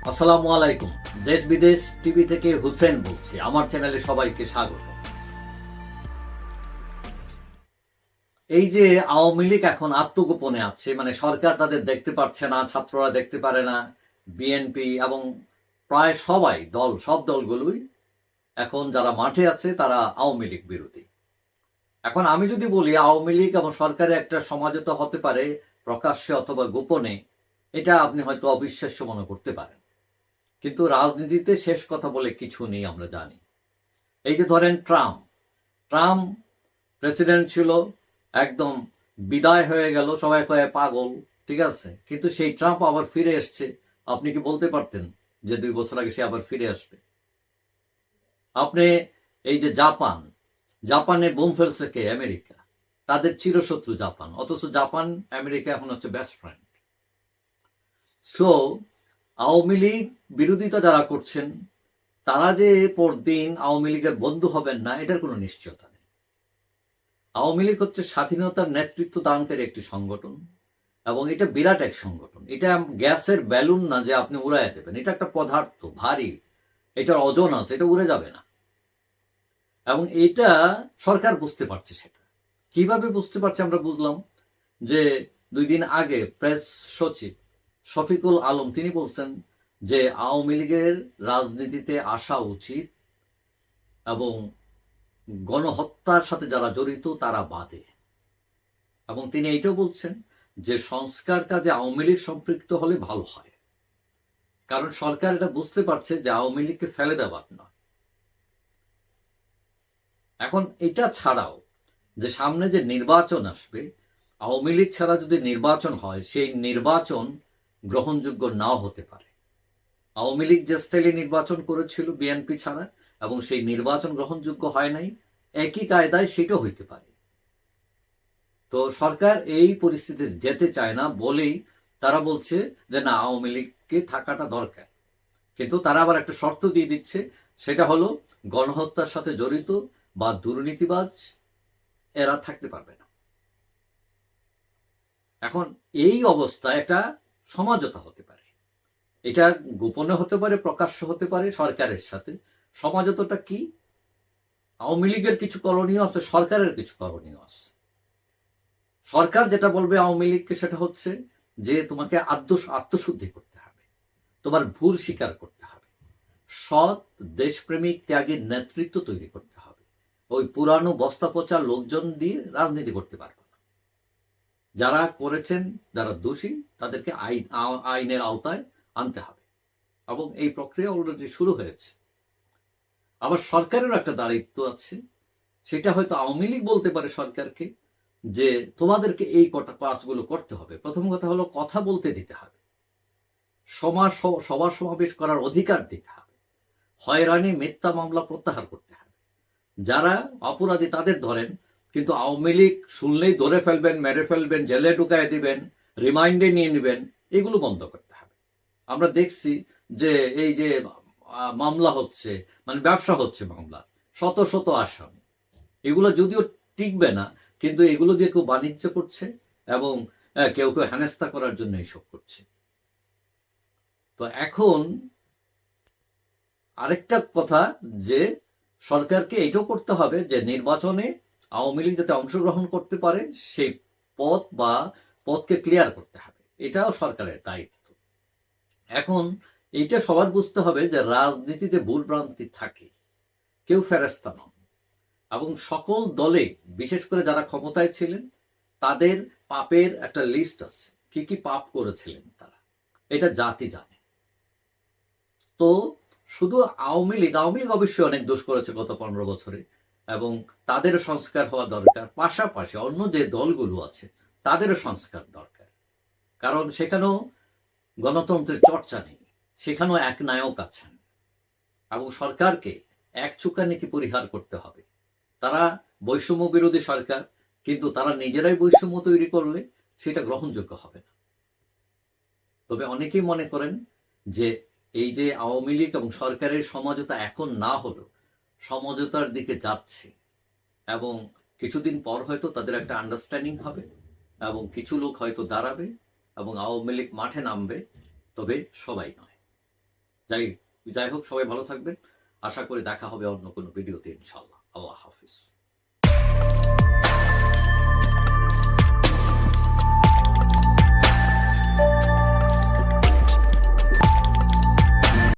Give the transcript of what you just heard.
আসসালামু আলাইকুম। দেশ বিদেশ টিভি থেকে হুসেন বলছি। আমার চ্যানেলে সবাইকে স্বাগত। এই যে আওয়ামী লীগ এখন আত্মগোপনে আছে, মানে সরকার তাদের দেখতে পাচ্ছে না, ছাত্ররা দেখতে পারে না, বিএনপি এবং প্রায় সব দলগুলোই এখন যারা মাঠে আছে তারা আওয়ামী লীগ বিরোধী। এখন আমি যদি বলি আওয়ামী লীগ এবং সরকারের একটা সমঝোতা হতে পারে প্রকাশ্যে অথবা গোপনে, এটা আপনি হয়তো অবিশ্বাস্য মনে করতে পারেন, কিন্তু রাজনীতিতে শেষ কথা বলে কিছু নেই, আমরা জানি। এই যে ধরেন ট্রাম্প ট্রাম্প প্রেসিডেন্ট ছিল, একদম বিদায় হয়ে গেল, সবাই কয়ে পাগল, ঠিক আছে, কিন্তু সেই ট্রাম্প আবার ফিরে এসছে। আপনি কি বলতে পারতেন যে 2 বছর আগে সে আবার ফিরে আসবে? আপনি এই যে জাপানে বোম ফেলছে কে? আমেরিকা। তাদের চিরশত্রু জাপান, অথচ জাপান আমেরিকা এখন হচ্ছে best friend. So Awami League বিরোধিতা যারা করছেন তারা যে পরদিন আওয়ামী লীগের বন্ধু হবেন না, এটার কোনো নিশ্চয়তা নেই। আওয়ামী লীগ হচ্ছে স্বাধীনতার নেতৃত্ব দানকারী একটি সংগঠন, এবং এটা বিরাট এক সংগঠন। এটা গ্যাসের বেলুন না যে আপনি উড়াইয়া দেবেন, এটা একটা পদার্থ, ভারী, এটার ওজন আছে, এটা উড়ে যাবে না। এবং এটা সরকার বুঝতে পারছে। সেটা কিভাবে বুঝতে পারছে আমরা বুঝলাম যে 2 দিন আগে প্রেস সচিব শফিকুল আলম তিনি বলছেন যে আওয়ামী লীগের রাজনীতিতে আসা উচিত এবং গণহত্যার সাথে যারা জড়িত তারা বাদে। এবং তিনি এইটাও বলছেন যে সংস্কার কাজে আওয়ামী লীগ সম্পৃক্ত হলে ভালো হয়, কারণ সরকার এটা বুঝতে পারছে যে আওয়ামী লীগকে ফেলে দেওয়ার নয়। এখন এটা ছাড়াও যে সামনে যে নির্বাচন আসবে, আওয়ামী লীগ ছাড়া যদি নির্বাচন হয় সেই নির্বাচন গ্রহণযোগ্য নাও হতে পারে। আওয়ামী লীগ যে স্টাইলে নির্বাচন করেছিল বিএনপি ছাড়া, এবং সেই নির্বাচন গ্রহণযোগ্য হয় নাই, একই কায়দায় সেটাও হইতে পারে। তো সরকার এই পরিস্থিতিতে যেতে চায় না বলেই তারা বলছে যে না, আওয়ামী লীগকে থাকাটা দরকার। কিন্তু তারা আবার একটা শর্ত দিয়ে দিচ্ছে, সেটা হলো গণহত্যার সাথে জড়িত বা দুর্নীতিবাজ এরা থাকতে পারবে না। এখন এই অবস্থায় একটা সমঝোতা হতে পারে, এটা গোপনে হতে পারে, প্রকাশ্য হতে পারে সরকারের সাথে। সমঝোতাটা কি? আওয়ামী লীগের কিছু করণীয় আছে, সরকারের কিছু করণীয় আছে। সরকার যেটা বলবে আওয়ামী লীগকে সেটা হচ্ছে যে তোমাকে আত্মশুদ্ধি করতে হবে, তোমার ভুল স্বীকার করতে হবে, সৎ দেশপ্রেমিক ত্যাগের নেতৃত্ব তৈরি করতে হবে। ওই পুরানো বস্তা পচা লোকজন দিয়ে রাজনীতি করতে পারবে না। যারা করেছেন, যারা দোষী, তাদেরকে আইনের আওতায় আনতে হবে, এবং এই প্রক্রিয়া অলরেডি শুরু হয়েছে। আবার সরকারেরও একটা দায়িত্ব আছে, সেটা হয়তো আওয়ামী লীগ বলতে পারে সরকারকে যে তোমাদেরকে এই কটা কাজগুলো করতে হবে। প্রথম কথা হলো কথা বলতে দিতে হবে, সভা সমাবেশ করার অধিকার দিতে হবে, হয়রানি মিথ্যা মামলা প্রত্যাহার করতে হবে। যারা অপরাধী তাদের ধরেন, কিন্তু আওয়ামী লীগ শুনলেই ধরে ফেলবেন, মেরে ফেলবেন, জেলে ঢুকায় দিবেন, রিমাইন্ডে নিয়ে নেবেন, এগুলো বন্ধ করতে হবে। আমরা দেখছি যে এই যে মামলা হচ্ছে, মানে ব্যবসা হচ্ছে মামলা, শত শত আসামি, এগুলো যদিও টিকবে না, কিন্তু এগুলো দিয়ে কেউ বাণিজ্য করছে, এবং কেউ কেউ হেনস্থা করার জন্য এইসব করছে। তো এখন আরেকটা কথা, যে সরকারকে এটাও করতে হবে যে নির্বাচনে আওয়ামী লীগ যাতে অংশগ্রহণ করতে পারে সেই পথকে ক্লিয়ার করতে হবে, এটাও সরকারের দায়িত্ব। এখন এইটা সবার বুঝতে হবে যে রাজনীতিতে ভুল ভ্রান্তি থাকে, কেউ ফেরেস্তা নন, এবং সকল দলে, বিশেষ করে যারা ক্ষমতায় ছিলেন, তাদের পাপের একটা লিস্ট আছে, কি কি পাপ করেছিলেন তারা, এটা জাতি জানে। তো শুধু আওয়ামী লীগ অবশ্যই অনেক দোষ করেছে গত 15 বছরে, এবং তাদেরও সংস্কার হওয়া দরকার। পাশাপাশি অন্য যে দলগুলো আছে তাদেরও সংস্কার দরকার, কারণ সেখানেও গণতন্ত্রের চর্চা নেই, সেখানেও এক নায়ক আছেন। এবং সরকারকে একচুকা নীতি পরিহার করতে হবে। তারা বৈষম্য বিরোধী সরকার, কিন্তু তারা নিজেরাই বৈষম্য তৈরি করলে সেটা গ্রহণযোগ্য হবে না। তবে অনেকেই মনে করেন যে এই যে আওয়ামী লীগ এবং সরকারের সমঝোতা এখন না হলো, সমঝোতার দিকে যাচ্ছে, এবং কিছুদিন পর হয়তো তাদের একটা আন্ডারস্ট্যান্ডিং হবে, এবং কিছু লোক হয়তো দাঁড়াবে এবং আওয়ামী লীগ মাঠে নামবে, তবে সবাই নয়। যাই যাই হোক, সবাই ভালো থাকবেন। আশা করি দেখা হবে অন্য কোনো ভিডিওতে ইনশাআল্লাহ। আল্লাহ হাফিজ।